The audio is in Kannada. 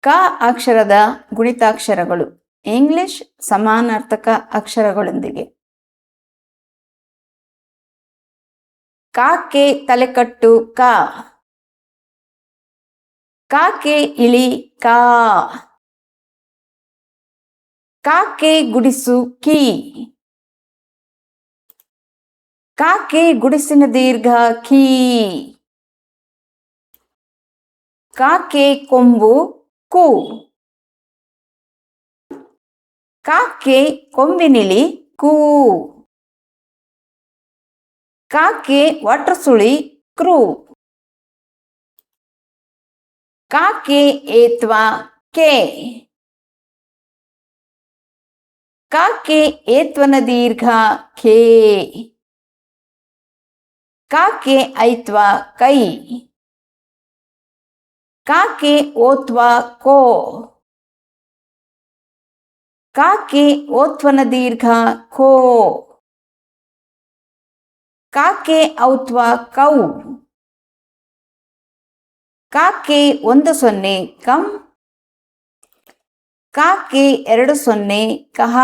ಕ ಅಕ್ಷರದ ಗುಣಿತಾಕ್ಷರಗಳು ಇಂಗ್ಲಿಷ್ ಸಮಾನಾರ್ಥಕ ಅಕ್ಷರಗಳೊಂದಿಗೆ. ಕಾಕೆ ತಲೆಕಟ್ಟು ಕ. ಕಾಕೆ ಇಳಿ ಕಾ. ಕಾಕೆ ಗುಡಿಸು ಕಿ. ಕಾಕೆ ಗುಡಿಸಿನ ದೀರ್ಘ ಕೀ. ಕಾಕೆ ಕೊಂಬು ಕು. ಕಾಕೆ ಕೊಂಬಿನಿಲಿ ಕೂ. ಕಾಕೆ ಒಟ್ರಸುಳಿ ಕ್ರೂ. ಕಾಕೆ ಏತ್ವ ಕೆ. ಕಾಕೆ ಏತ್ವನ ದೀರ್ಘ ಖೇ. ಕಾಕೆ ಐತ್ವ ಕೈ. ಕಾಕೆ ಓತ್ವ ಕೋ. ಕಾಕೆ ಓತ್ವನ ದೀರ್ಘ ಖೋ. ಕಾಕೆ ಔತ್ವ ಕೌ. ಕಾಕೆ 10 ಕಂ. ಕಾಕೆ 20 ಕಹ.